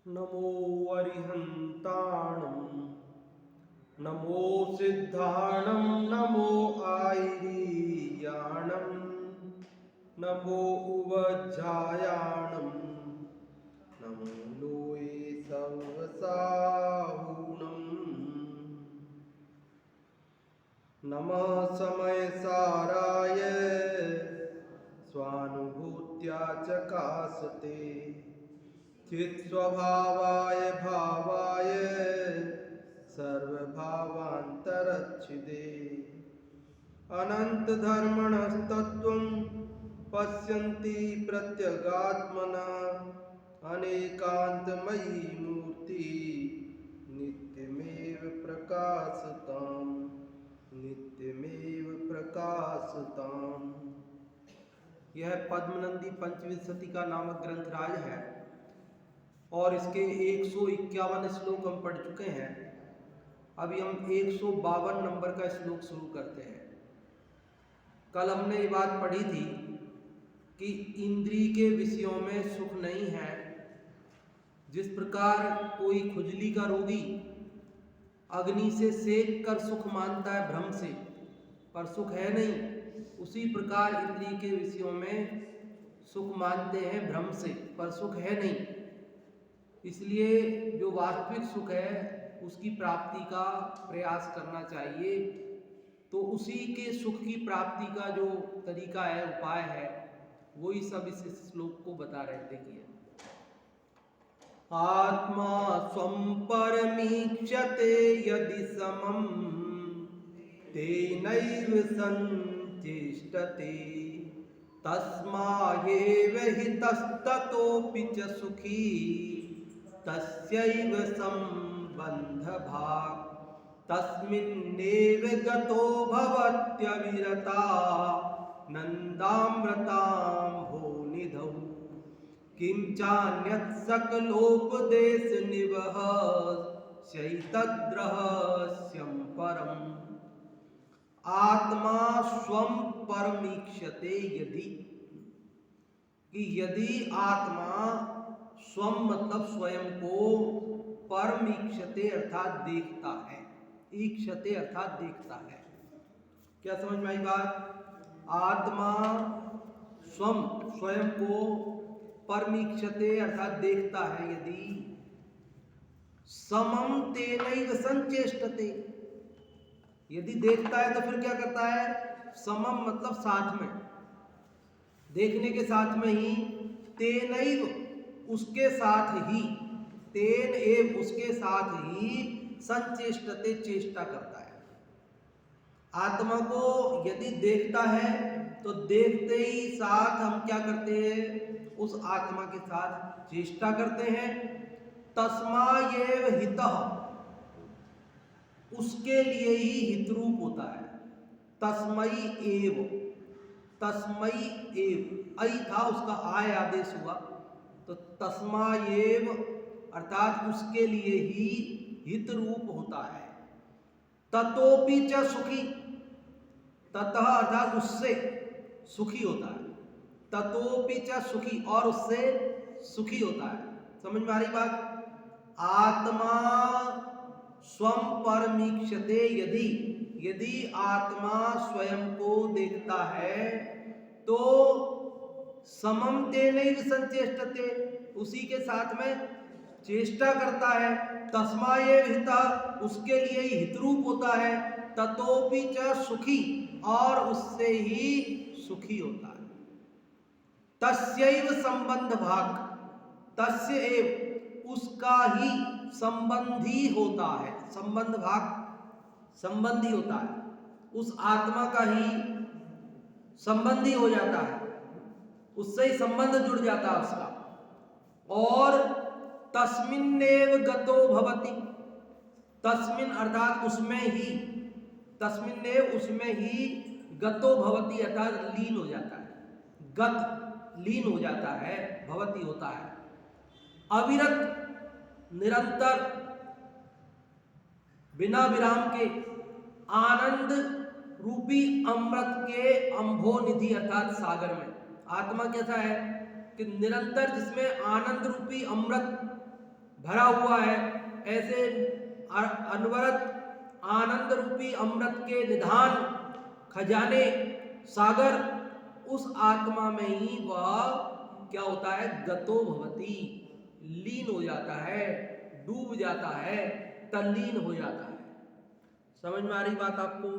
नमो अरिहन्ताणं नमो सिद्धाणं नमो आयरीयाणं नमो उवज्झायाणं नमो लोये सर्वसाहुणं नमः समयसाराय स्वानुभूत्या चकासते चित्स्वभावाय भावाय सर्वभावान्तरच्छिदे अनन्तधर्मणस्तत्त्वं पश्यन्ति प्रत्यगात्मना अनेकान्तमयी मूर्ति नित्यमेव प्रकाशताम्। यह पद्मनंदी पंचविंशति का नामक ग्रंथराज है और इसके 151 श्लोक हम पढ़ चुके हैं। अभी हम 152 नंबर का श्लोक शुरू करते हैं। कल हमने ये बात पढ़ी थी कि इंद्रिय के विषयों में सुख नहीं है। जिस प्रकार कोई खुजली का रोगी अग्नि से सेक कर सुख मानता है भ्रम से, पर सुख है नहीं, उसी प्रकार इंद्रिय के विषयों में सुख मानते हैं भ्रम से, पर सुख है नहीं। इसलिए जो वास्तविक सुख है उसकी प्राप्ति का प्रयास करना चाहिए। तो उसी के सुख की प्राप्ति का जो तरीका है, उपाय है, वही सब इस श्लोक को बता रहे थे कि आत्मा स्वं परमीक्षते यदि समं तेनैव संचेष्टते तस्मादेव हि तस्ततोऽपि च सुखी तस्यैव सम्बन्धभाक् तस्मिन्नेव गतो भवत्यविरता नन्दामृताम्भोनिधौ किं चान्यत् सकलोपदेशनिवह शैतद्रहस्यं परम्। आत्मा स्वं परमीक्षते यदि आत्मा स्वं मतलब स्वयं को परमीक्षते अर्थात देखता है, ईक्षते अर्थात देखता है। क्या समझ में आई बात? आत्मा स्वयं को परमीक्षते अर्थात देखता है यदि समं तेनैव संचेष्टते, यदि देखता है तो फिर क्या करता है? समम मतलब साथ में, देखने के साथ में ही, तेनैव उसके साथ ही, तेन एव उसके साथ ही संचेष्टते चेष्टा करता है। आत्मा को यदि देखता है तो देखते ही साथ हम क्या करते हैं? उस आत्मा के साथ चेष्टा करते हैं। तस्माएव हितः, उसके लिए ही हितरूप होता है। तस्मई एव, ऐ था उसका आय आदेश हुआ तो तस्माएव अर्थात उसके लिए ही हित रूप होता है। ततोपि च सुखी, ततः अर्थात उससे सुखी होता है। ततोपि च सुखी, और उससे सुखी होता है। समझ में आ रही बात? आत्मा स्वं परमीक्षते यदि आत्मा स्वयं को देखता है तो समम तेनैव संचेष्टते, उसी के साथ में चेष्टा करता है। तस्माएव हितः, उसके लिए ही हितरूप होता है। ततोपि च सुखी, और उससे ही सुखी होता है। तस्यैव संबंध भाग, तस्य एव उसका ही संबंधी होता है। संबंध भाग संबंधी होता है, उस आत्मा का ही संबंधी हो जाता है, उससे ही संबंध जुड़ जाता है उसका। और तस्मिन्नेव गतो भवति, तस्मिन अर्थात उसमें ही, तस्मिन्नेव उसमें ही गतो भवति अर्थात लीन हो जाता है। गत लीन हो जाता है, भवति होता है। अविरत निरंतर बिना विराम के आनंद रूपी अमृत के अंभो निधि अर्थात सागर में। आत्मा कैसा है कि निरंतर जिसमें आनंद रूपी अमृत भरा हुआ है, ऐसे अनवरत आनंद रूपी अमृत के निधान खजाने सागर, उस आत्मा में ही वह क्या होता है, गतो भवति, लीन हो जाता है, डूब जाता है, तल्लीन हो जाता है। समझ में आ रही बात आपको?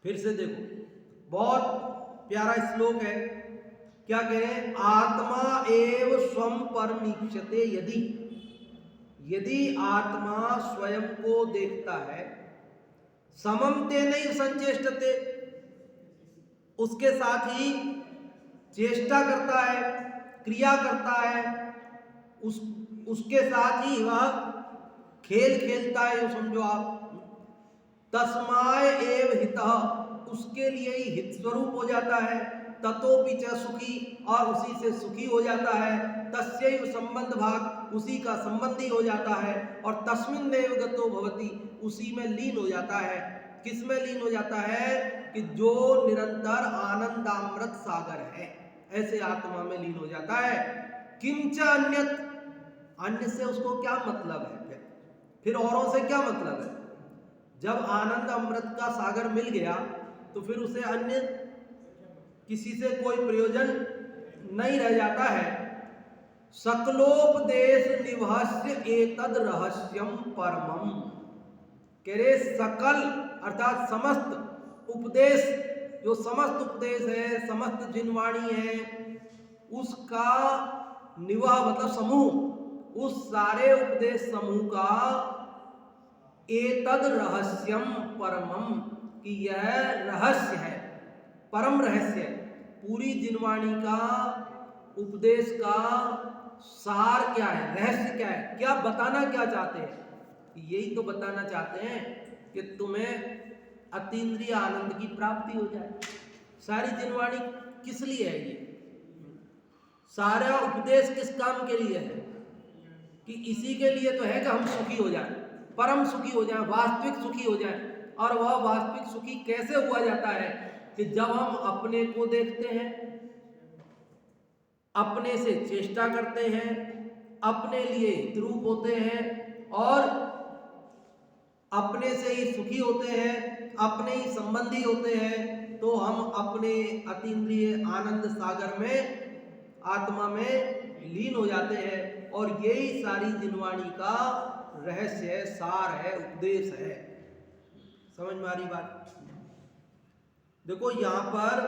फिर से देखो, बहुत प्यारा श्लोक है। क्या कह रहे हैं? आत्मा एव स्वम परमीक्षते यदि, यदि आत्मा स्वयं को देखता है, समम ते नहीं संचेष्टते, उसके साथ ही चेष्टा करता है, क्रिया करता है, उसके साथ ही वह खेल खेलता है, ये समझो आप। तस्माय एव हितः, उसके लिए ही हित स्वरूप हो जाता है। ततोपि च सुखी, और उसी से सुखी हो जाता है। तस्यैव संबंध भाग, उसी का संबंधी हो जाता है। और तस्मिन्नेव गतो भवति, उसी में लीन हो जाता है। किस में लीन हो जाता है? कि जो निरंतर आनंदामृत सागर है, ऐसे आत्मा में लीन हो जाता है। किंच अन्यत, अन्य से उसको क्या मतलब है? फिर औरों से क्या मतलब है? जब आनंद अमृत का सागर मिल गया तो फिर उसे अन्य किसी से कोई प्रयोजन नहीं रह जाता है। सकलोपदेश निवहस्य एतद रहस्यम परमम, कह रहे सकल अर्थात समस्त उपदेश, जो समस्त उपदेश है, समस्त जिनवाणी है, उसका निवाह मतलब समूह, उस सारे उपदेश समूह का एतद रहस्यम परमम, कि यह रहस्य है, परम रहस्य है। पूरी जिनवाणी का, उपदेश का सार क्या है, रहस्य क्या है, क्या बताना क्या चाहते हैं? यही तो बताना चाहते हैं कि तुम्हें अतीन्द्रिय आनंद की प्राप्ति हो जाए। सारी जिनवाणी किस लिए है? ये सारा उपदेश किस काम के लिए है? कि इसी के लिए तो है कि हम सुखी हो जाएं, परम सुखी हो जाएं, वास्तविक सुखी हो जाएं। और वह वास्तविक सुखी कैसे हुआ जाता है? कि जब हम अपने को देखते हैं, अपने से चेष्टा करते हैं, अपने लिए हितरूप होते हैं, और अपने से ही सुखी होते हैं, अपने ही संबंधी होते हैं, तो हम अपने अतीन्द्रिय आनंद सागर में, आत्मा में लीन हो जाते हैं। और यही सारी जिनवाणी का रहस्य है, सार है, उपदेश है। समझ में आ रही बात? देखो यहां पर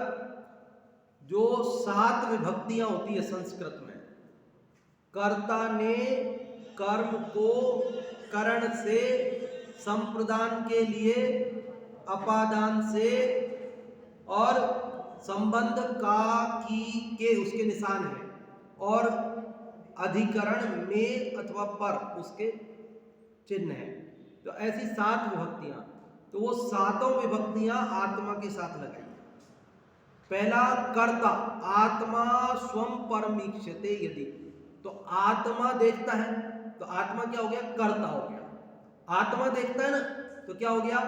जो 7 विभक्तियां होती है संस्कृत में, कर्ता ने कर्म को करण से, संप्रदान के लिए अपादान से, और संबंध का की के उसके निशान है, और अधिकरण में अथवा पर उसके चिन्ह है। तो ऐसी 7 विभक्तियां, तो वो 7 विभक्तियां आत्मा के साथ लगाई। पहला कर्ता, आत्मा स्वम परमीक्षते यदि, तो आत्मा देखता है, तो आत्मा क्या हो गया? कर्ता हो गया। आत्मा देखता है ना, तो क्या हो गया?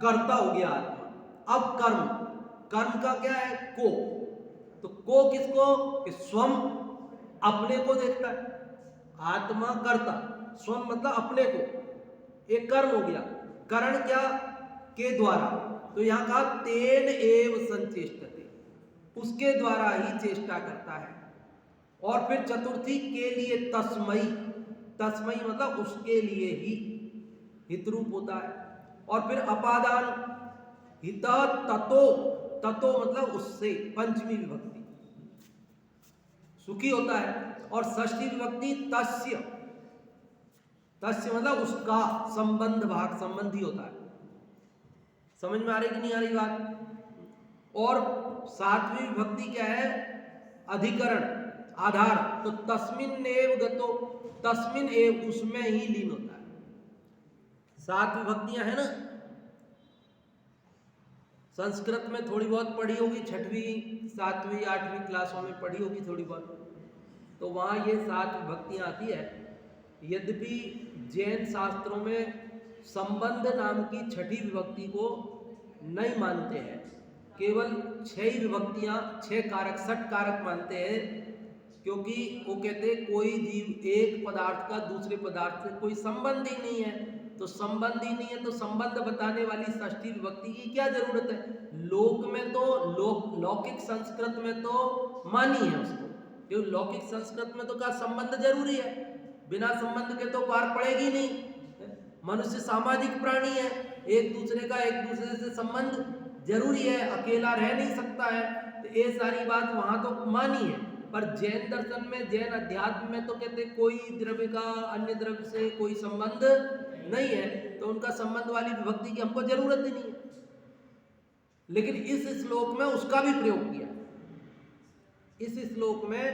कर्ता हो गया आत्मा। अब कर्म, कर्म का क्या है? को, तो को किसको? कि स्वम, अपने को देखता है। आत्मा कर्ता, स्वम मतलब अपने को, एक कर्म हो गया। करण क्या? के द्वारा, तो यहां कहा तेन एव संचेष्टते, उसके द्वारा ही चेष्टा करता है। और फिर चतुर्थी के लिए तस्मयी, तस्मयी मतलब उसके लिए ही हितरूप होता है। और फिर अपादान, हित ततो, ततो मतलब उससे, पंचमी विभक्ति, सुखी होता है। और षष्ठी विभक्ति तस्य, तस्य मतलब उसका, संबंध भाग, संबंधी होता है। समझ में आ रही कि नहीं आ रही बात? और 7वीं विभक्ति क्या है? अधिकरण, आधार, तो तस्मिन एव गतो, तस्मिन एव उसमें ही लीन होता है। 7 विभक्तियां है ना, संस्कृत में थोड़ी बहुत पढ़ी होगी, 6वीं 7वीं 8वीं क्लासों में पढ़ी होगी थोड़ी बहुत, तो वहाँ ये 7 विभक्तियाँ आती है। यद्यपि जैन शास्त्रों में संबंध नाम की 6ठी विभक्ति को नहीं मानते हैं, केवल 6 ही विभक्तियाँ, 6 कारक, 6 कारक मानते हैं। क्योंकि वो कहते हैं कोई जीव एक पदार्थ का दूसरे पदार्थ से कोई संबंध ही नहीं है, तो संबंध ही नहीं है तो संबंध बताने वाली षष्ठी विभक्ति की क्या जरूरत है। लोक में तो लौकिक संस्कृत में तो मानी है उसको, क्योंकि लौकिक संस्कृत में तो क्या संबंध जरूरी है, बिना संबंध के तो पार पड़ेगी नहीं। मनुष्य सामाजिक प्राणी है, एक दूसरे से संबंध जरूरी है, अकेला रह नहीं सकता है। तो ये सारी बात वहां तो मानी है, पर जैन दर्शन में, जैन अध्यात्म में तो कहते कोई द्रव्य का अन्य द्रव्य से कोई संबंध नहीं है, तो उनका संबंध वाली विभक्ति की हमको जरूरत ही नहीं है। लेकिन इस श्लोक में उसका भी प्रयोग किया, इस श्लोक में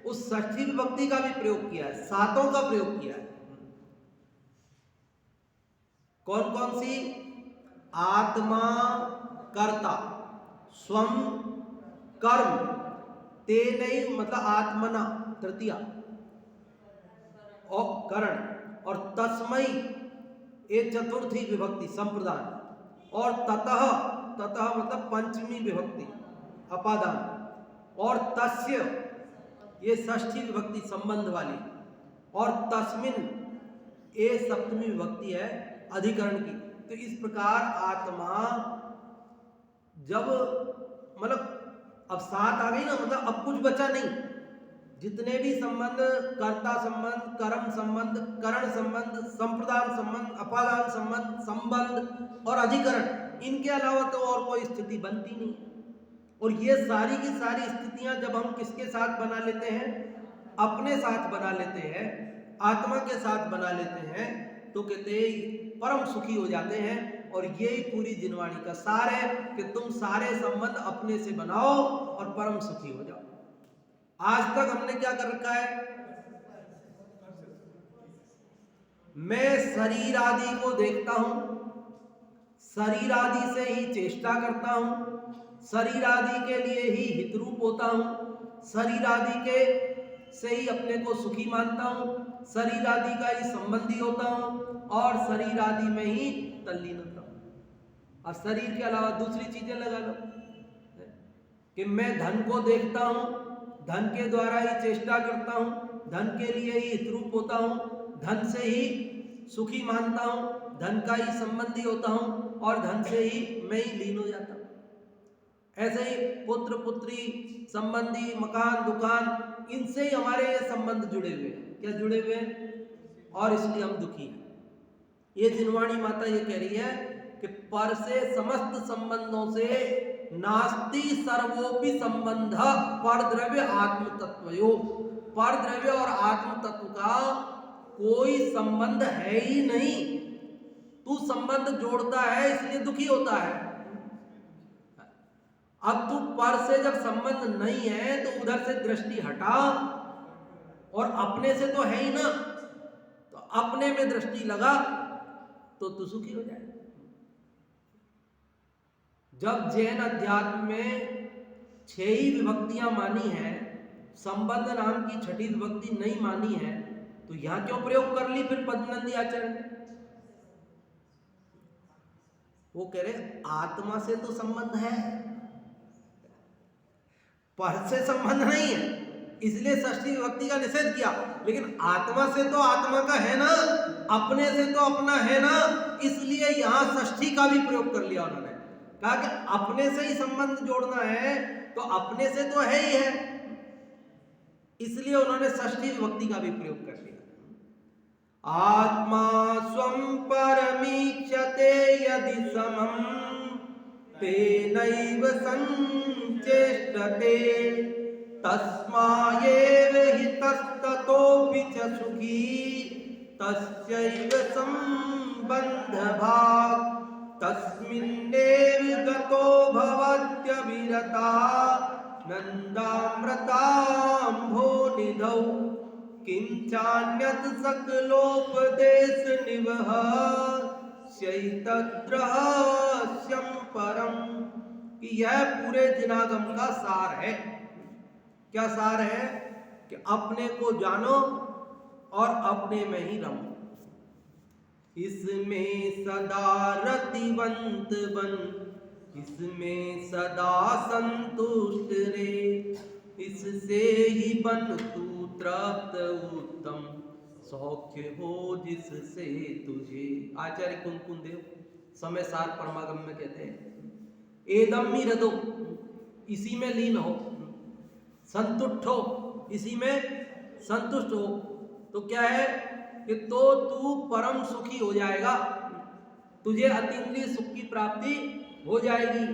उस षष्ठी विभक्ति का भी प्रयोग किया है, सातों का प्रयोग किया है। कौन कौन सी? आत्मा कर्ता, स्वम कर्म, तेनैव मतलब आत्मना तृतीया, और करण, और तस्मै ये चतुर्थी विभक्ति संप्रदान, और ततः, ततः मतलब पंचमी विभक्ति अपादान, और तस्य ये षष्ठी विभक्ति संबंध वाली, और तस्मिन ये सप्तमी विभक्ति है अधिकरण की। तो इस प्रकार आत्मा जब मतलब अब सात आ गई ना, मतलब अब कुछ बचा नहीं, जितने भी संबंध, कर्ता संबंध, कर्म संबंध, करण संबंध, संप्रदान संबंध, अपादान संबंध, संबंध और अधिकरण, इनके अलावा तो और कोई स्थिति बनती नहीं। और ये सारी की सारी स्थितियां जब हम किसके साथ बना लेते हैं? अपने साथ बना लेते हैं, आत्मा के साथ बना लेते हैं, तो कहते परम सुखी हो जाते हैं। और यही पूरी जिनवाणी का सार है कि तुम सारे संबंध अपने से बनाओ और परम सुखी हो जाओ। आज तक हमने क्या कर रखा है? मैं शरीर आदि को देखता हूं, शरीर आदि से ही चेष्टा करता हूं, शरीर आदि के लिए ही हितरूप होता हूं, शरीर आदि के से ही अपने को सुखी मानता हूं, शरीर आदि का ही संबंधी होता हूं, और शरीर आदि में ही तल्लीन होता हूं। और शरीर के अलावा दूसरी चीजें लगा लो कि मैं धन को देखता हूं, धन के द्वारा ही चेष्टा करता हूं, धन के लिए ही हितरूप होता हूं, धन से ही सुखी मानता हूं, धन का ही संबंधी होता हूं, और धन से ही मैं ही लीन हो जाता हूं। ऐसे ही पुत्र पुत्री संबंधी, मकान दुकान, इनसे ही हमारे ये संबंध जुड़े हुए हैं। क्या जुड़े हुए हैं? और इसलिए हम दुखी हैं। ये जिनवाणी माता ये कह रही है कि पर से समस्त संबंधों से नास्ति सर्वोपि संबंध पर द्रव्य आत्म तत्वयो, पर द्रव्य और आत्म तत्व का कोई संबंध है ही नहीं। तू संबंध जोड़ता है इसलिए दुखी होता है। अब तू पर से जब संबंध नहीं है तो उधर से दृष्टि हटा, और अपने से तो है ही ना, तो अपने में दृष्टि लगा तो तू सुखी हो जाए। जब जैन अध्यात्म में 6 ही विभक्तियां मानी है, संबंध नाम की छठी विभक्ति नहीं मानी है, तो यहां क्यों प्रयोग कर ली फिर पद्मनंदी आचार्य ने? वो कह रहे आत्मा से तो संबंध है, पर से संबंध नहीं है, इसलिए षष्ठी विभक्ति का निषेध किया। लेकिन आत्मा से तो आत्मा का है ना, अपने से तो अपना है ना, इसलिए यहां षष्ठी का भी प्रयोग कर लिया उन्होंने। कहा कि अपने से ही संबंध जोड़ना है तो अपने से तो है ही है, इसलिए उन्होंने षष्ठी विभक्ति का भी प्रयोग कर लिया। आत्मा स्वं परमीक्षते यदि समं तेनैव संचेष्टते तस्मायेव हि तस्ततोऽपि च सुखी तस्यैव सम्बन्धभाक् तस्मिन्नेव गतो भवत्यविरता नन्दामृताम्भोनिधौ किंचान्यत् सकलोपदेशनिवह शैतद्रहस्यं परम। कि यह पूरे जिनागम का सार है। क्या सार है? कि अपने को जानो और अपने में ही रहो, इसमें सदा रतिवंत बन, इसमें सदा संतुष्ट रे। इससे ही बन तू तृप्त उत्तम, सौख्य हो जिससे तुझे। आचार्य कुंकुन देव समय सार परमागम में कहते हैं एदम ही हृदो, इसी में लीन हो, संतुष्ट हो, इसी में संतुष्ट हो, तो क्या है कि तो तू परम सुखी हो जाएगा, तुझे अतीन्द्रिय सुख की प्राप्ति हो जाएगी।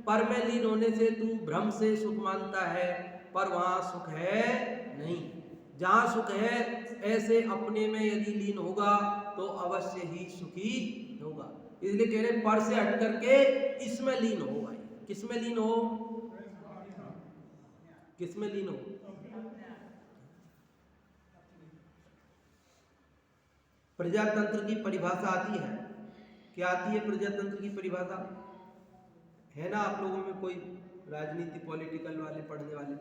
पर में लीन होने से तू भ्रम से सुख मानता है, पर वहां सुख है नहीं। जहां सुख है ऐसे अपने में यदि लीन होगा तो अवश्य ही सुखी होगा। इसलिए कह रहे पर से हट करके इसमें लीन हो भाई। किसमें लीन हो? किसमें लीन हो? प्रजातंत्र की परिभाषा आती है, क्या आती है प्रजातंत्र की परिभाषा? है ना आप लोगों में कोई राजनीति पॉलिटिकल वाले पढ़ने वाले?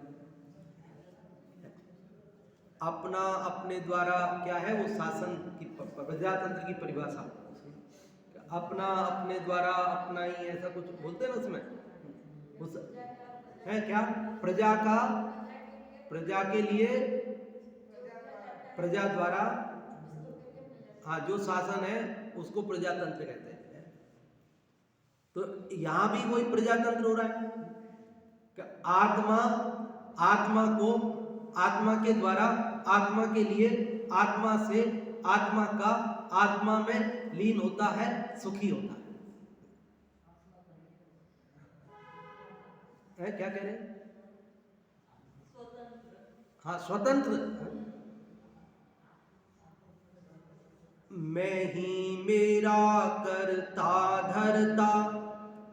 अपना अपने द्वारा क्या है वो शासन की प्रजातंत्र की परिभाषा, अपना अपने द्वारा अपना ही ऐसा कुछ बोलते हैं ना उसमें, उस है क्या प्रजा का, प्रजा के लिए, प्रजा द्वारा, हाँ जो शासन है उसको प्रजातंत्र कहते हैं। तो यहां भी वही प्रजातंत्र हो रहा है कि आत्मा, आत्मा को आत्मा के द्वारा, आत्मा के लिए, आत्मा से, आत्मा का आत्मा में लीन होता है, सुखी होता है। क्या कह रहे हैं? हाँ स्वतंत्र। मैं ही मेरा करता धरता,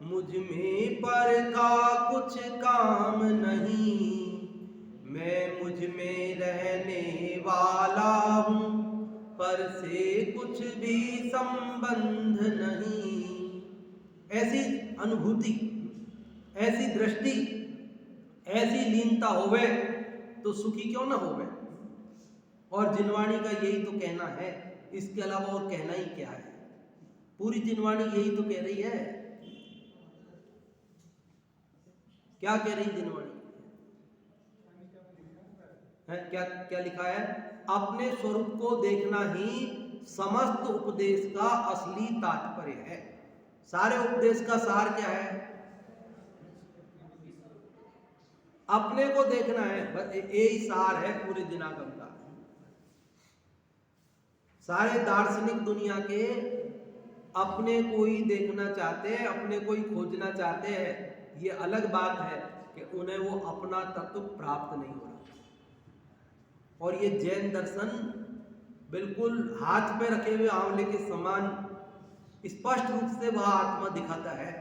मुझ में पर का कुछ काम नहीं, मैं मुझ में रहने वाला हूँ, पर से कुछ भी संबंध नहीं। ऐसी अनुभूति, ऐसी दृष्टि, ऐसी लीनता होवे तो सुखी क्यों ना होवे। और जिनवाणी का यही तो कहना है, इसके अलावा और कहना ही क्या है। पूरी जिनवाणी यही तो कह रही है। क्या कह रही जिनवाणी है? क्या क्या लिखा है? अपने स्वरूप को देखना ही समस्त उपदेश का असली तात्पर्य है। सारे उपदेश का सार क्या है? अपने को देखना है, बस यही सार है पूरे दिनागम का। सारे दार्शनिक दुनिया के अपने को ही देखना चाहते हैं, अपने को ही खोजना चाहते हैं। ये अलग बात है कि उन्हें वो अपना तत्व प्राप्त नहीं हो रहा। और ये जैन दर्शन बिल्कुल हाथ पे रखे हुए आंवले के समान स्पष्ट रूप से वह आत्मा दिखाता है,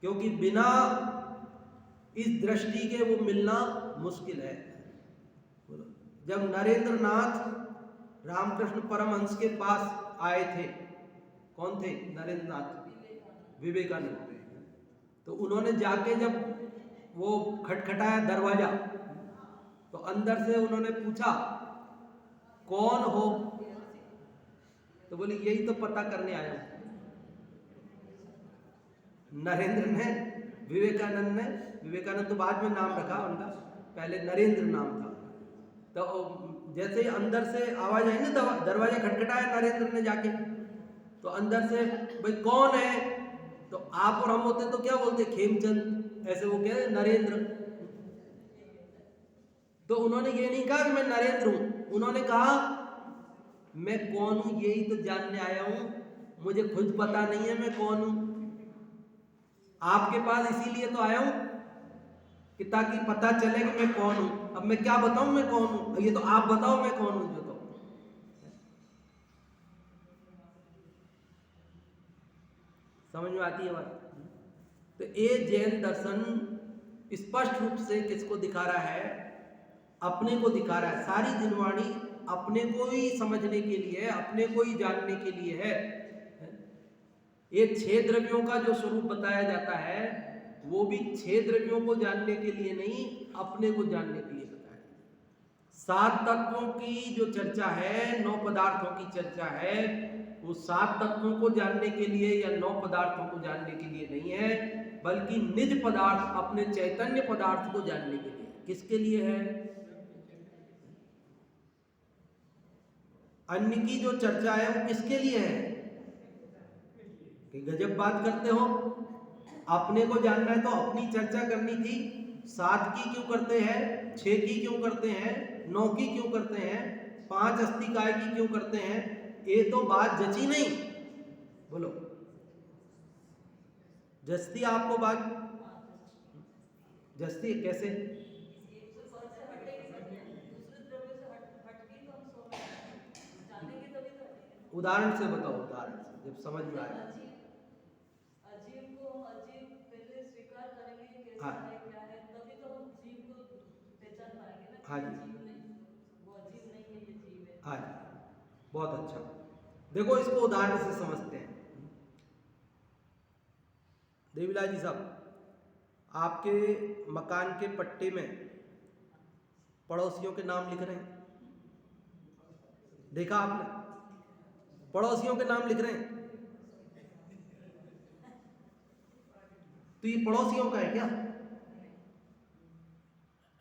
क्योंकि बिना इस दृष्टि के वो मिलना मुश्किल है। जब नरेंद्र नाथ रामकृष्ण परमहंस के पास आए थे, कौन थे नरेंद्र नाथ? विवेकानंद। तो उन्होंने जाके जब वो खटखटाया दरवाजा, तो अंदर से उन्होंने पूछा कौन हो? तो बोले यही तो पता करने आया हूं। नरेंद्र ने, विवेकानंद ने, विवेकानंद तो बाद में नाम रखा उनका, पहले नरेंद्र नाम था। तो जैसे अंदर से आवाज आई ना, दरवाजा खटखटाया नरेंद्र ने जाके, तो अंदर से भाई कौन है? तो आप और हम होते तो क्या बोलते? खेमचंद। ऐसे वो कह नरेंद्र। तो उन्होंने ये नहीं कहा कि मैं नरेंद्र हूं, उन्होंने कहा मैं कौन हूं यही तो जानने आया हूं, मुझे खुद पता नहीं है मैं कौन हूं। आपके पास इसीलिए तो आया हूं कि ताकि पता चले कि मैं कौन हूं। अब मैं क्या बताऊं मैं कौन हूं? ये तो आप बताओ मैं कौन हूं। जो तो समझ में आती है बात? तो ये जैन दर्शन स्पष्ट रूप से किसको दिखा रहा है? अपने को दिखा रहा है। सारी जिनवाणी अपने को ही समझने के लिए, अपने को ही जानने के लिए है। ये 6 द्रव्यों का जो स्वरूप बताया जाता है वो भी 6 द्रव्यों को जानने के लिए नहीं, अपने को जानने के लिए बताया। 7 तत्वों की जो चर्चा है, 9 पदार्थों की चर्चा है, वो 7 तत्वों को जानने के लिए या 9 पदार्थों को जानने के लिए नहीं है, बल्कि निज पदार्थ अपने चैतन्य पदार्थ को जानने के लिए। किसके लिए है? अन्य की जो चर्चा है वो किसके लिए है? कि गजब बात करते हो, अपने को जानना है तो अपनी चर्चा करनी थी। 7 की क्यों करते हैं, 6 की क्यों करते हैं, 9 की क्यों करते हैं, 5 अस्थिकाय की क्यों करते हैं? ये तो बात जची नहीं। बोलो, जचती आपको बात? जचती कैसे? उदाहरण से बताओ, उदाहरण से जब समझ में आए। अजीब को हम अजीब पहले स्वीकार करेंगे कैसा हाँ। है क्या है, तभी तो हम जीव को पहचान पाएंगे ना। हाँ जी। जीव नहीं, वो अजीब नहीं है, ये जीव है। हाँ जी, बहुत अच्छा। देखो इसको उदाहरण से समझते हैं। देवीलाल जी साहब, आपके मकान के पट्टे में पड़ोसियों के नाम लिख रहे हैं, देखा आपने? पड़ोसियों के नाम लिख रहे हैं, तो ये पड़ोसियों का है क्या?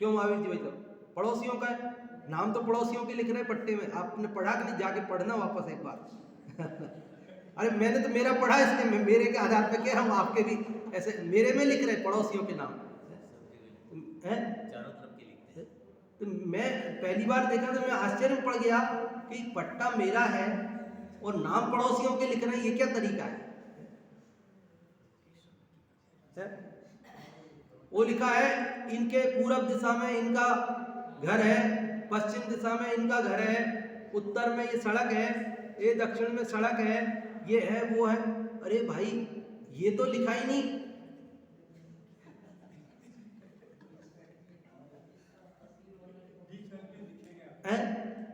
क्यों महावीर जी भाई साहब, पड़ोसियों का है? नाम तो पड़ोसियों के लिख रहे हैं पट्टे में। आपने पढ़ा कि नहीं? जाके पढ़ना वापस एक बार। अरे मैंने तो मेरा पढ़ा, इसलिए मैं मेरे के आधार पे कह रहा हूँ, आपके भी ऐसे मेरे में लिख रहे हैं पड़ोसियों के नाम हैं, चारों तरफ के लिखते हैं। तो मैं पहली बार देखा तो मैं आश्चर्य में पड़ गया कि पट्टा मेरा है और नाम पड़ोसियों के लिख रहे हैं, ये क्या तरीका है? वो लिखा है इनके पूरब दिशा में इनका घर है, पश्चिम दिशा में इनका घर है, उत्तर में ये सड़क है, ये दक्षिण में सड़क है, ये है वो है। अरे भाई ये तो लिखा ही नहीं।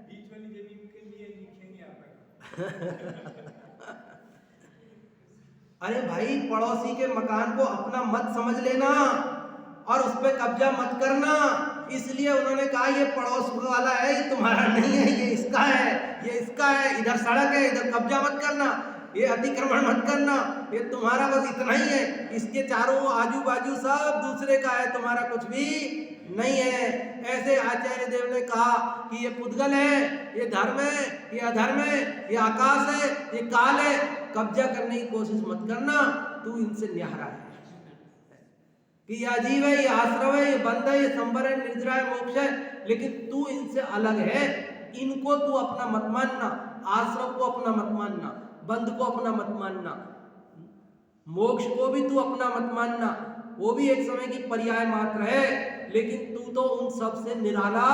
बीच वाली जमीन के लिए लिखेंगे आप। अरे भाई, पड़ोसी के मकान को अपना मत समझ लेना और उस पर कब्जा मत करना। इसलिए उन्होंने कहा ये पड़ोस वाला है, ये तुम्हारा नहीं है, ये इसका है, ये इसका है, इधर सड़क है, इधर कब्जा मत करना, ये अतिक्रमण मत करना, ये तुम्हारा बस इतना ही है, इसके चारों आजू बाजू सब दूसरे का है, तुम्हारा कुछ भी नहीं है। ऐसे आचार्य देव ने कहा कि ये पुद्गल है, ये धर्म है, ये अधर्म है, ये आकाश है, ये काल है, कब्जा करने की कोशिश मत करना, तू इनसे न्यारा है। कि ये अजीब है, ये आश्रव है, ये बंध है, ये संवर है, निर्जरा है, मोक्ष है, लेकिन तू इनसे अलग है। इनको तू अपना मत मानना, आश्रव को अपना मत मानना, बंध को अपना मत मानना, मोक्ष को भी तू अपना मत मानना, वो भी एक समय की पर्याय मात्र है, लेकिन तू तो उन सब से निराला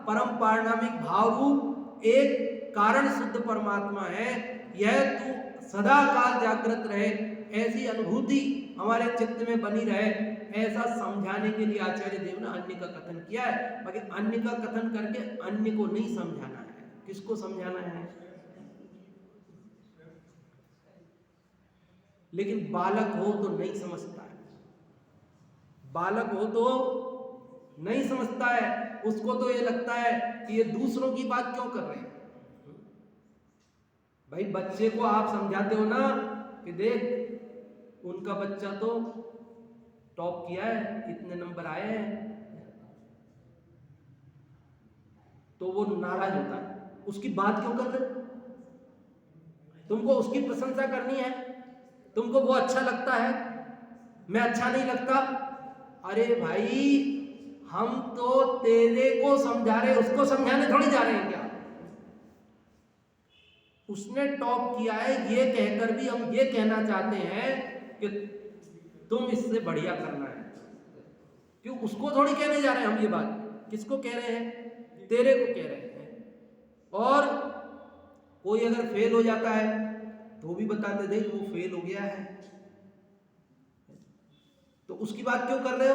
परम पारणामिक भाव रूप एक कारण शुद्ध परमात्मा है। यह तू सदा काल जागृत रहे, ऐसी अनुभूति हमारे चित्त में बनी रहे, ऐसा समझाने के लिए आचार्य देव ने अन्य का कथन किया है। बाकी अन्य का कथन करके अन्य को नहीं समझाना है। किसको समझाना है? लेकिन बालक हो तो नहीं समझता है, बालक हो तो नहीं समझता है, उसको तो ये लगता है कि ये दूसरों की बात क्यों कर रहे हैं। भाई बच्चे को आप समझाते हो ना कि देख उनका बच्चा तो टॉप किया है, इतने नंबर आए हैं, तो वो नाराज होता है, उसकी बात क्यों कर रहे हो? तुमको उसकी प्रशंसा करनी है, तुमको वो अच्छा लगता है, मैं अच्छा नहीं लगता। अरे भाई हम तो तेरे को समझा रहे, उसको समझाने थोड़ी जा रहे हैं क्या? उसने टॉप किया है ये कहकर भी हम ये कहना चाहते हैं कि तुम इससे बढ़िया करना है। क्यों? उसको थोड़ी कहने जा रहे हैं हम ये बात। किसको कह रहे हैं? तेरे को कह रहे हैं। और कोई अगर फेल हो जाता है तो भी बताते देख वो फेल हो गया है, तो उसकी बात क्यों कर रहे हो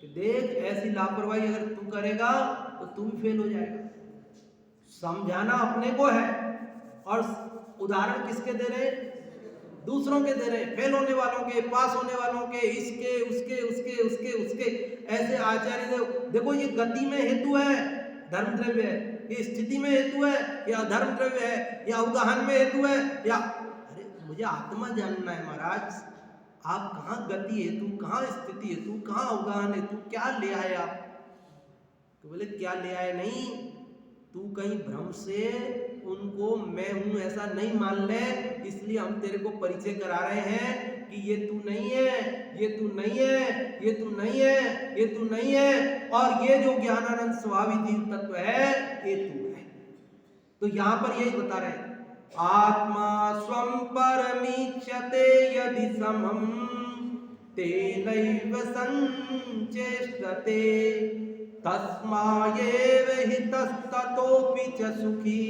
कि देख ऐसी लापरवाही अगर तू करेगा तो तू भी फेल हो जाएगा। समझाना अपने को है और उदाहरण किसके दे रहे हैं? दूसरों के दे रहे हैं, फेल होने वालों के, पास होने वालों के, इसके उसके उसके उसके उसके। ऐसे आचार्य देव देखो, ये गति में हेतु है, धर्म द्रव्य है, ये स्थिति में हेतु है या धर्म द्रव्य है, या अवगाहन में हेतु है, या अरे मुझे आत्मा जानना है महाराज, आप कहाँ गति है तू, कहाँ स्थिति है तू, कहाँ अवगाहन है तू, क्या ले आए आप? तो बोले क्या ले आए नहीं, तू कहीं भ्रम से उनको मैं हूं ऐसा नहीं मान ले, इसलिए हम तेरे को परिचय करा रहे हैं कि ये तू नहीं है, ये तू नहीं है, ये तू नहीं है, ये तू नहीं है, और ये जो ज्ञानानंद स्वभावी जीव तत्व है ये तू है। तो यहां पर यही बता रहे हैं, आत्मा स्वं परमीक्षते यदि समम तेनैव संचेष्टते तस्मायेव हि तस्ततोऽपि च सुखी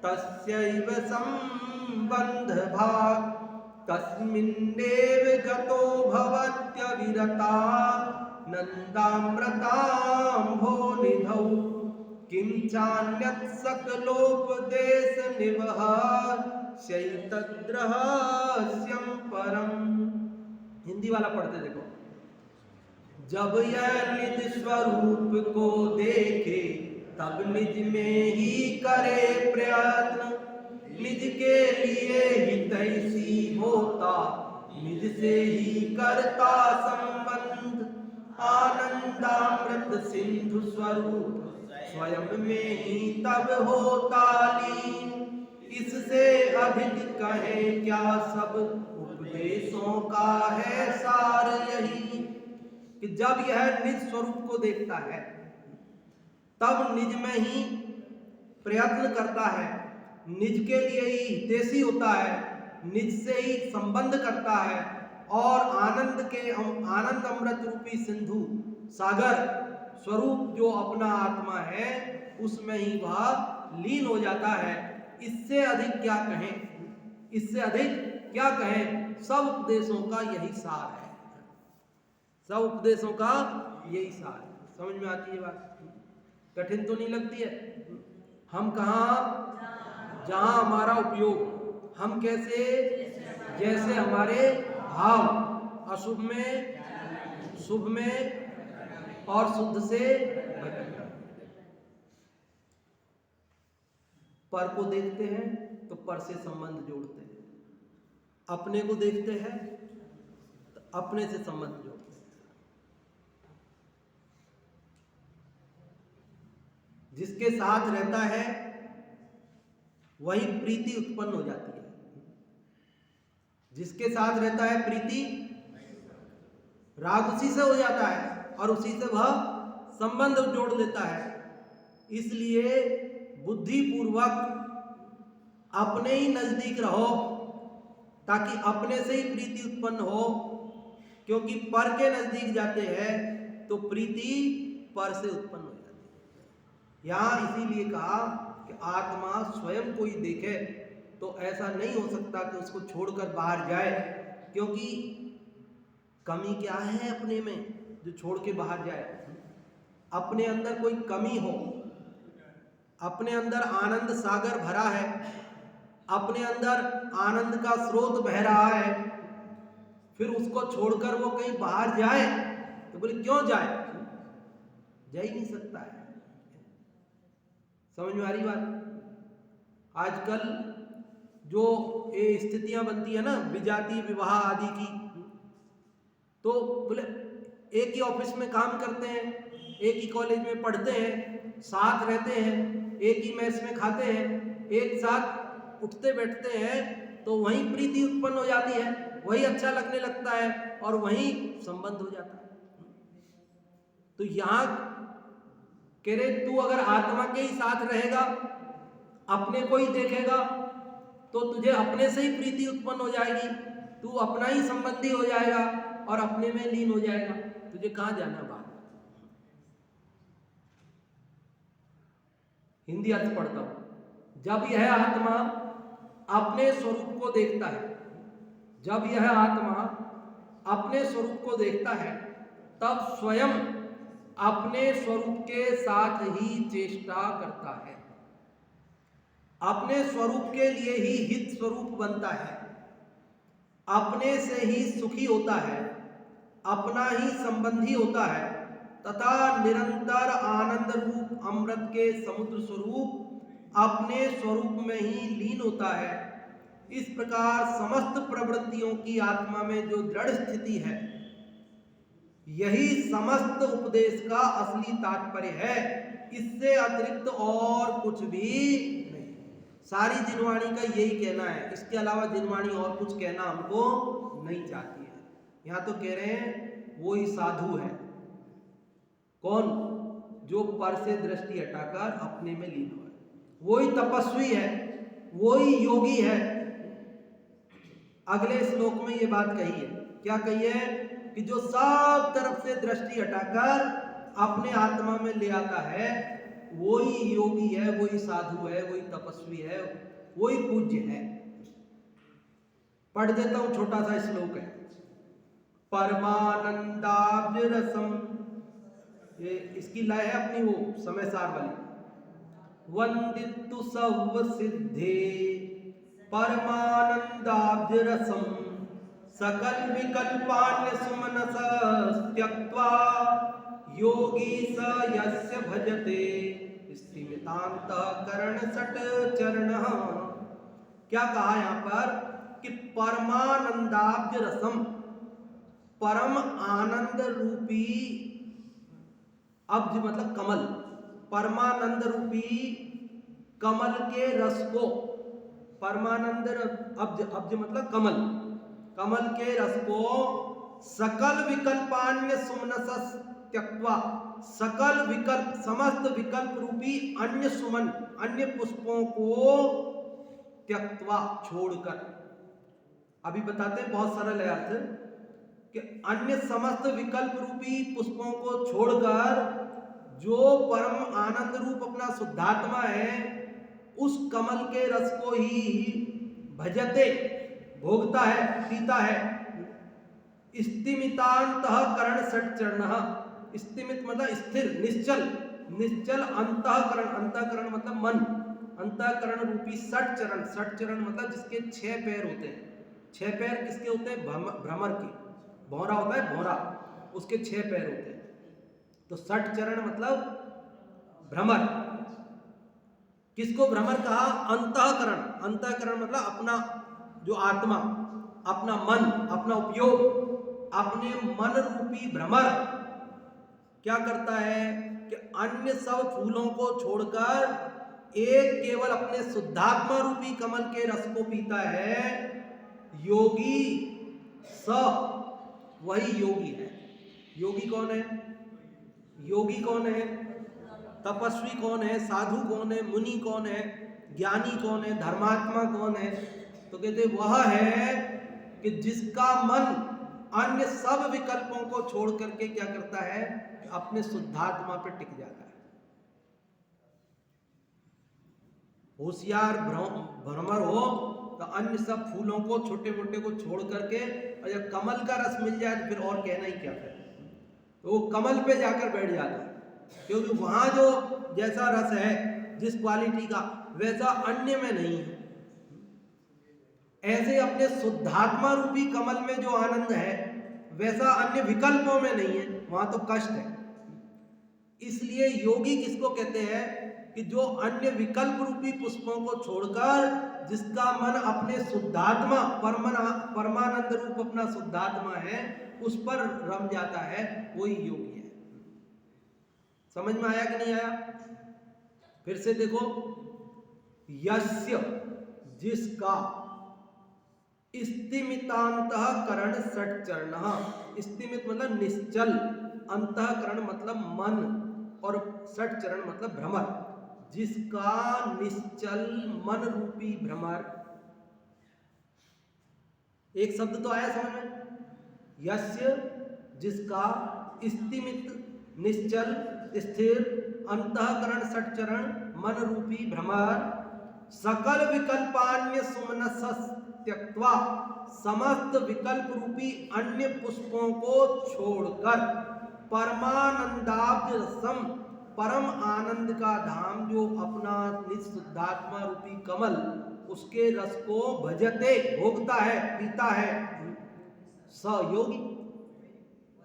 तस्यैव संबंध भाग तस्मिन्नेव गतो भवत्यविरता नन्दामृताम्भोनिधौ किं चान्यत् सकलोपदेश निवह शैतद्रहस्यं परम। हिंदी वाला पढ़ते देखो। जब यह निज स्वरूप को देखे तब निज में ही करे प्रयत्न, निज के लिए ही तैसी होता निज से ही करता संबंध। आनंदामृत सिंधु स्वरूप स्वयं में ही तब होता लीन, इससे अधिक कहे क्या सब उपदेशों का है सार यही। कि जब यह निज स्वरूप को देखता है तब निज में ही प्रयत्न करता है, निज के लिए ही हितैषी होता है, निज से ही संबंध करता है, और आनंद अमृत रूपी सिंधु सागर स्वरूप जो अपना आत्मा है उसमें ही वह लीन हो जाता है। इससे अधिक क्या कहें, इससे अधिक क्या कहें, सब उपदेशों का यही सार है, सब उपदेशों का यही सार है। समझ में आती है बात? कठिन तो नहीं लगती है? हम कहाँ, जहाँ हमारा उपयोग, हम कैसे, जैसे हमारे भाव अशुभ में, शुभ में और शुद्ध से भटक। पर को देखते हैं तो पर से संबंध जोड़ते हैं, अपने को देखते हैं तो अपने से संबंध जोड़ते हैं। जिसके साथ रहता है वही प्रीति उत्पन्न हो जाती है, जिसके साथ रहता है प्रीति, राग उसी से हो जाता है और उसी से वह संबंध जोड़ लेता है। इसलिए बुद्धि पूर्वक अपने ही नजदीक रहो ताकि अपने से ही प्रीति उत्पन्न हो, क्योंकि पर के नजदीक जाते हैं तो प्रीति पर से उत्पन्न हो जाती है। यहां इसीलिए कहा कि आत्मा स्वयं को ही देखे तो ऐसा नहीं हो सकता कि उसको छोड़कर बाहर जाए, क्योंकि कमी क्या है अपने में जो छोड़ के बाहर जाए? अपने अंदर कोई कमी हो, अपने अंदर आनंद सागर भरा है, अपने अंदर आनंद का स्रोत बह रहा है, फिर उसको छोड़कर वो कहीं बाहर जाए तो बोले क्यों जाए? जा ही नहीं सकता है। समझ में आ रही बात? आजकल जो ये स्थितियां बनती है ना विजातीय विवाह आदि की, तो बोले एक ही ऑफिस में काम करते हैं, एक ही कॉलेज में पढ़ते हैं, साथ रहते हैं, एक ही मेस में खाते हैं, एक साथ उठते बैठते हैं, तो वहीं प्रीति उत्पन्न हो जाती है, वही अच्छा लगने लगता है और वहीं संबंध हो जाता है। तो यहाँ कह रहे तू अगर आत्मा के ही साथ रहेगा, अपने को ही देखेगा, तो तुझे अपने से ही प्रीति उत्पन्न हो जाएगी, तू अपना ही संबंधी हो जाएगा और अपने में लीन हो जाएगा। तुझे कहाँ जाना बाहर? हिंदी अर्थ पढ़ता हूं। जब यह आत्मा अपने स्वरूप को देखता है, जब यह आत्मा अपने स्वरूप को देखता है, तब स्वयं अपने स्वरूप के साथ ही चेष्टा करता है, अपने स्वरूप के लिए ही हित स्वरूप बनता है, अपने से ही सुखी होता है, अपना ही संबंधी होता है तथा निरंतर आनंद रूप अमृत के समुद्र स्वरूप अपने स्वरूप में ही लीन होता है। इस प्रकार समस्त प्रवृत्तियों की आत्मा में जो दृढ़ स्थिति है, यही समस्त उपदेश का असली तात्पर्य है। इससे अतिरिक्त और कुछ भी नहीं। सारी जिनवाणी का यही कहना है, इसके अलावा जिनवाणी और कुछ कहना हमको नहीं चाहती है। यहाँ तो कह रहे हैं वो ही साधु है। कौन? जो पर से दृष्टि हटाकर अपने में लीन हो, वही तपस्वी है, वही योगी है। अगले श्लोक में ये बात कही है। क्या कही है? कि जो सब तरफ से दृष्टि हटाकर अपने आत्मा में ले आता है, वही योगी है, वही साधु है, वही तपस्वी है, वही पूज्य है। पढ़ देता हूं, छोटा सा श्लोक है। परमानंदाब्ज रसम, ये इसकी लय है अपनी वो समय सार वाली। वंदितु सर्व सिद्धे परमानंदाब्ज रसम सकल विकल्पान्य सुमनस त्यक्त्वा योगी स यस्य भजते स्थिमितांतःकरण सट चरण। क्या कहा यहां पर? कि परमानंदाब्ज रसम, परम आनंद रूपी, अब्ज मतलब कमल, परमानंद रूपी कमल के रस को, परमानंद अब्ज मतलब कमल, कमल के रस को सकल विकल्पान्य सुमनस त्यक्त्वा, सकल विकल्प, समस्त विकल्प रूपी अन्य सुमन, अन्य पुष्पों को त्यक्त्वा, छोड़कर। अभी बताते हैं, बहुत सरल है अर्थ, कि अन्य समस्त विकल्प रूपी पुष्पों को छोड़कर जो परम आनंद रूप अपना शुद्धात्मा है, उस कमल के रस को ही भजते, भोगता है, पीता है। स्तिमितांतःकरण सच्चरण, स्तिमित मतलब स्थिर, निश्चल, निश्चल अंतःकरण, अंतःकरण मतलब मन, अंतःकरण रूपी सट चरण, सट चरण मतलब जिसके 6 पैर होते हैं। 6 पैर किसके होते हैं? भ्रमर के, भौरा होता है भौरा, उसके 6 पैर होते हैं। तो सट चरण मतलब भ्रमर। किसको भ्रमर कहा? अंतःकरण, अंतःकरण मतलब अपना जो आत्मा, अपना मन, अपना उपयोग, अपने मन रूपी भ्रमर क्या करता है कि अन्य सब फूलों को छोड़कर एक केवल अपने शुद्धात्मा रूपी कमल के रस को पीता है। योगी स, वही योगी है। योगी कौन है? योगी कौन है? तपस्वी कौन है? साधु कौन है? मुनि कौन है? ज्ञानी कौन है? धर्मात्मा कौन है? तो कहते वह है कि जिसका मन अन्य सब विकल्पों को छोड़ करके क्या करता है? अपने शुद्धात्मा पे टिक जाता है। होशियार भ्रमर हो तो अन्य सब फूलों को, छोटे मोटे को छोड़ करके, और जब कमल का रस मिल जाए तो फिर और कहना ही क्या है, तो वो कमल पे जाकर बैठ जाता है। क्योंकि वहां जो जैसा रस है, जिस क्वालिटी का, वैसा अन्य में नहीं है। ऐसे अपने शुद्धात्मा रूपी कमल में जो आनंद है, वैसा अन्य विकल्पों में नहीं है, वहां तो कष्ट है। इसलिए योगी किसको कहते हैं? कि जो अन्य विकल्प रूपी पुष्पों को छोड़कर जिसका मन अपने शुद्धात्मा, परमानंद रूप अपना शुद्धात्मा है, उस पर रम जाता है, वही योगी है। समझ में आया कि नहीं आया? फिर से देखो, यस्य, जिसका, स्तिमितांतःकरण सच्चरण, स्तिमित मतलब निश्चल, अंतःकरण मतलब मन, और सच्चरण मतलब भ्रमर, जिसका निश्चल मन रूपी भ्रमर। एक शब्द तो आया समझ में? यस्य, जिसका, स्तिमित निश्चल स्थिर, अंतःकरण सच्चरण मन रूपी भ्रमर, सकल विकल्पान्य सुमनस त्यक्त्वा, समस्त विकल्प रूपी अन्य पुष्पों को छोड़कर, परमानंदाब्ज रसम, परम आनंद का धाम जो अपना निःशुद्धात्मा रूपी कमल, उसके रस को भजते, भोगता है, पीता है, स योगी,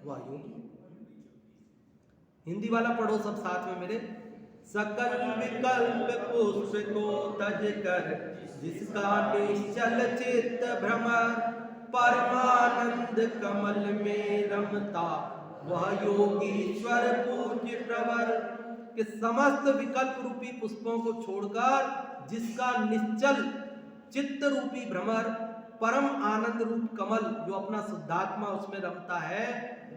वह योगी। हिंदी वाला पढ़ो सब साथ में मेरे। सकल विकल्प पुष्प को तज कर, जिसका निश्चल चित्त भ्रमर, परमानंद कमल में रमता, वह योगीश्वर पूज्य प्रवर। कि समस्त विकल्प रूपी पुष्पों को छोड़कर जिसका निश्चल चित्त रूपी भ्रमर, परम आनंद रूप कमल जो अपना शुद्धात्मा उसमें रमता है,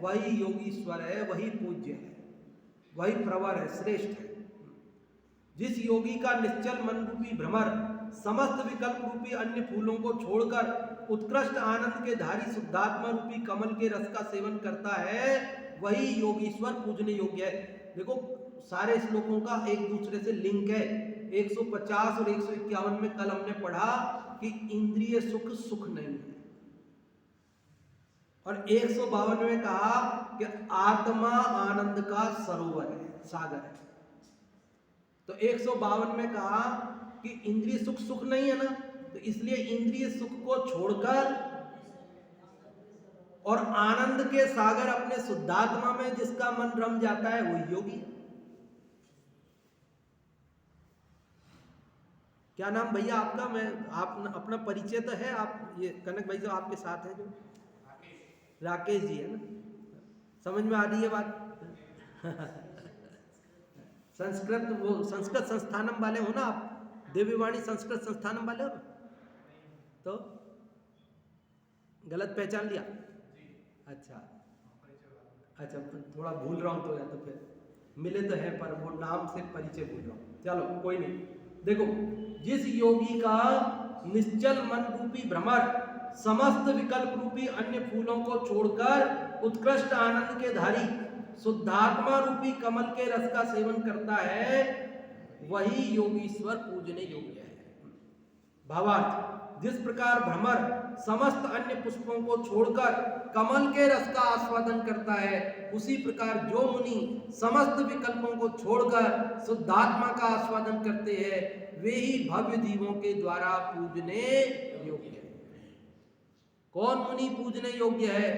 वही योगीश्वर है, वही पूज्य है, वही प्रवर है, श्रेष्ठ है। जिस योगी का निश्चल मन रूपी भ्रमर समस्त विकल्प रूपी अन्य फूलों को छोड़कर उत्कृष्ट आनंद के धारी शुद्धात्मा रूपी कमल के रस का सेवन करता है, वही योगीश्वर पूजने योग्य है। देखो सारे श्लोकों का एक दूसरे से लिंक है। 150 और 151 में कल हमने पढ़ा कि इंद्रिय सुख सुख नहीं है, और 152 में कहा कि आत्मा आनंद का सरोवर है, सागर है। तो 152 में कहा कि इंद्रिय सुख सुख नहीं है ना, तो इसलिए इंद्रिय सुख को छोड़कर और आनंद के सागर अपने शुद्धात्मा में जिसका मन रम जाता है वही योगी। क्या नाम भैया आपका? मैं आप अपना परिचय तो है, आप ये कनक भाई जो आपके साथ है, जो राकेश जी है ना, समझ में आ रही है बात? संस्कृत वो संस्कृत संस्थानम वाले हो ना आप? देवीवाणी संस्कृत संस्थानम वाले हो ना? तो गलत पहचान लिया? अच्छा अच्छा, थोड़ा भूल रहा हूँ तो, या तो फिर मिले तो है पर वो नाम से परिचय भूल रहा हूँ। चलो कोई नहीं। देखो, जिस योगी का निश्चल मन रूपी भ्रमर समस्त विकल्प रूपी अन्य फूलों को छोड़कर उत्कृष्ट आनंद के धारी शुद्धात्मा रूपी कमल के रस का सेवन करता है, वही योगीश्वर पूजने योग्य है। भावार्थ, जिस प्रकार भ्रमर समस्त अन्य पुष्पों को छोड़कर कमल के रस का आस्वादन करता है, उसी प्रकार जो मुनि समस्त विकल्पों को छोड़कर शुद्धात्मा का आस्वादन करते हैं, वे ही भव्य जीवों के द्वारा पूजने योग्य है। कौन मुनि पूजने योग्य है?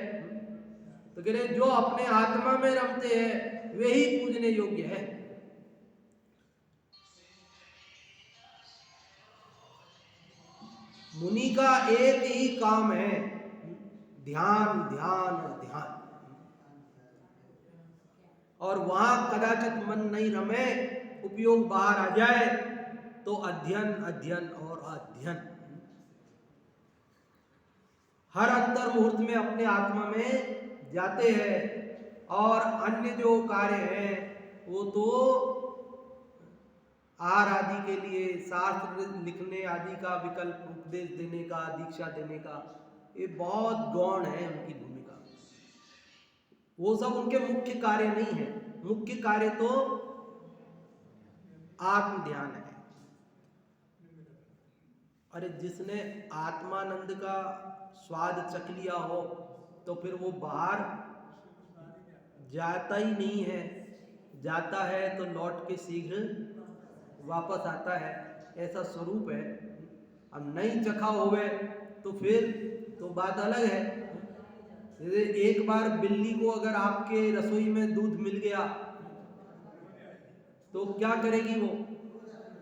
तो कह रहे जो अपने आत्मा में रमते हैं वे ही पूजने योग्य है। मुनि का एक ही काम है, ध्यान ध्यान और ध्यान, और वहां कदाचित मन नहीं रमे, उपयोग बाहर आ जाए तो अध्ययन अध्ययन और अध्ययन। हर अंतर मुहूर्त में अपने आत्मा में जाते हैं, और अन्य जो कार्य हैं वो तो आहार आदि के लिए, शास्त्र लिखने आदि का, विकल्प उपदेश देने का, दीक्षा देने का, ये बहुत गौण है उनकी भूमिका। वो सब उनके मुख्य कार्य नहीं है। मुख्य कार्य तो आत्म ध्यान है। अरे जिसने आत्मानंद का स्वाद चख लिया हो तो फिर वो बाहर जाता ही नहीं है, जाता है तो लौट के शीघ्र वापस आता है, ऐसा स्वरूप है। अब नहीं चखा होवे तो फिर तो बात अलग है। जैसे एक बार बिल्ली को अगर आपके रसोई में दूध मिल गया तो क्या करेगी वो?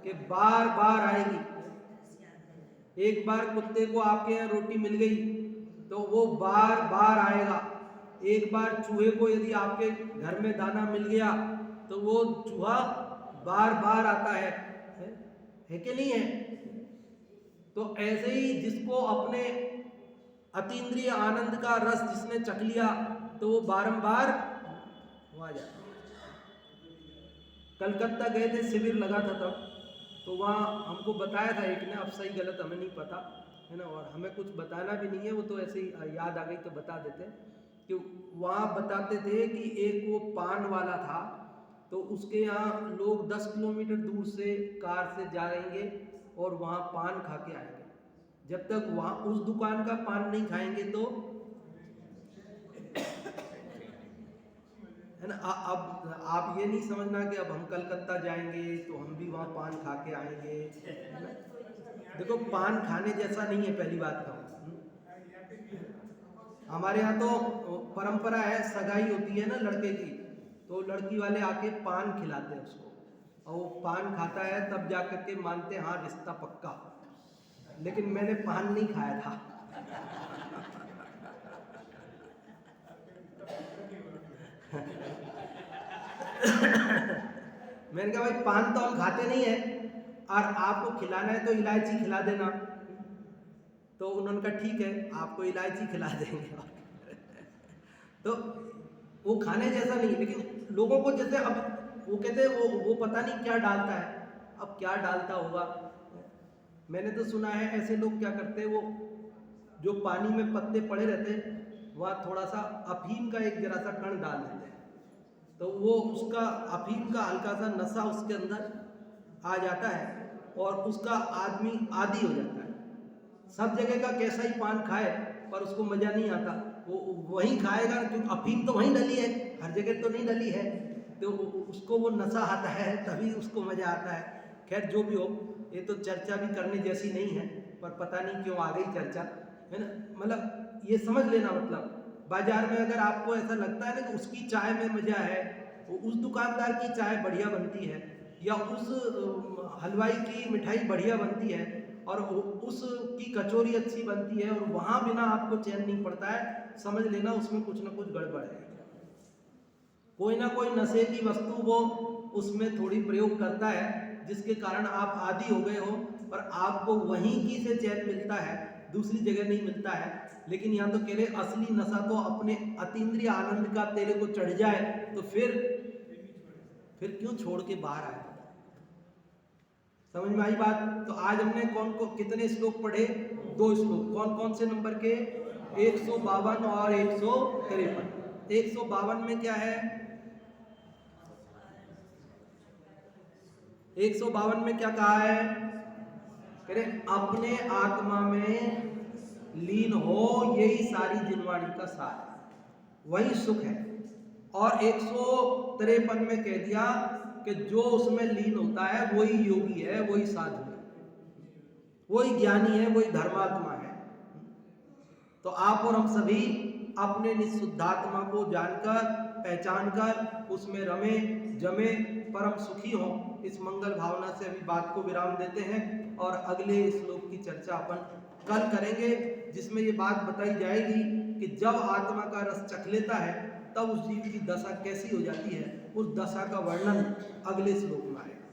कि बार बार आएगी। एक बार कुत्ते को आपके यहाँ रोटी मिल गई तो वो बार बार आएगा। एक बार चूहे को यदि आपके घर में दाना मिल गया तो वो चूहा बार बार आता है कि नहीं है? तो ऐसे ही जिसको अपने अतीन्द्रिय आनंद का रस जिसने चख लिया तो वो बारंबार वहां जाता। कलकत्ता गए थे, शिविर लगा था तब, तो वहाँ हमको बताया था एक ने, अब सही गलत हमें नहीं पता है ना, और हमें कुछ बताना भी नहीं है, वो तो ऐसे ही याद आ गई तो बता देते कि वहाँ बताते थे कि एक वो पान वाला था, तो उसके यहाँ लोग 10 किलोमीटर दूर से कार से जाएंगे और वहाँ पान खा के आएंगे। जब तक वहाँ उस दुकान का पान नहीं खाएंगे तो है ना। अब आप ये नहीं समझना कि अब हम कलकत्ता जाएंगे तो हम भी वहाँ पान खा के आएंगे, है ना। देखो पान खाने जैसा नहीं है, पहली बात तो हमारे यहाँ तो परंपरा है, सगाई होती है ना लड़के की, तो लड़की वाले आके पान खिलाते हैं उसको, और वो पान खाता है तब जा कर के मानते हैं हाँ रिश्ता पक्का। लेकिन मैंने पान नहीं खाया था। मैंने कहा भाई पान तो हम खाते नहीं है और आपको खिलाना है तो इलायची खिला देना। तो उन्होंने कहा ठीक है आपको इलायची खिला देंगे। तो वो खाने जैसा नहीं, लेकिन लोगों को जैसे अब वो कहते हैं वो पता नहीं क्या डालता है, अब क्या डालता होगा। मैंने तो सुना है ऐसे लोग क्या करते हैं, वो जो पानी में पत्ते पड़े रहते हैं वहाँ थोड़ा सा अफीम का एक जरा सा कण डाल देते हैं, तो वो उसका अफीम का हल्का सा नशा उसके अंदर आ जाता है और उसका आदमी आदी हो जाता है। सब जगह का कैसा ही पान खाए पर उसको मज़ा नहीं आता, वो वहीं खाएगा क्योंकि अफीम तो वहीं डली है, हर जगह तो नहीं डली है, तो उसको वो नशा आता है तभी उसको मज़ा आता है। खैर जो भी हो, ये तो चर्चा भी करने जैसी नहीं है, पर पता नहीं क्यों आ गई चर्चा, है ना। मतलब ये समझ लेना, मतलब बाजार में अगर आपको ऐसा लगता है ना कि उसकी चाय में मज़ा है, उस दुकानदार की चाय बढ़िया बनती है या उस हलवाई की मिठाई बढ़िया बनती है और उसकी कचौरी अच्छी बनती है और वहाँ बिना आपको चैन नहीं पड़ता है, समझ लेना उसमें कुछ ना कुछ गड़बड़ है। कोई ना कोई नशे की वस्तु वो उसमें थोड़ी प्रयोग करता है जिसके कारण आप आदी हो गए हो, पर आपको वहीं की से चैन मिलता है, दूसरी जगह नहीं मिलता है। लेकिन यहाँ तो कह रहे असली नशा तो अपने अतीन्द्रिय आनंद का तेरे को चढ़ जाए तो फिर क्यों छोड़ के बाहर आए। समझ में आई बात। तो आज हमने कितने श्लोक पढ़े, 2 श्लोक। कौन कौन से नंबर के, 152 और 153। 152 में क्या है, 152 में क्या कहा है, कह रहे अपने आत्मा में लीन हो, यही सारी जिनवाणी का सार है, वही सुख है। और 153 में कह दिया कि जो उसमें लीन होता है वही योगी है, वही साधु है, वही ज्ञानी है, वही धर्मात्मा है। तो आप और हम सभी अपने निःशुद्धात्मा को जानकर, पहचान कर उसमें रमे जमे परम सुखी हों, इस मंगल भावना से अभी बात को विराम देते हैं और अगले श्लोक की चर्चा अपन कल करेंगे, जिसमें ये बात बताई जाएगी कि जब आत्मा का रस चख लेता है तब उस जीव की दशा कैसी हो जाती है। उस दशा का वर्णन अगले श्लोक में आएगा।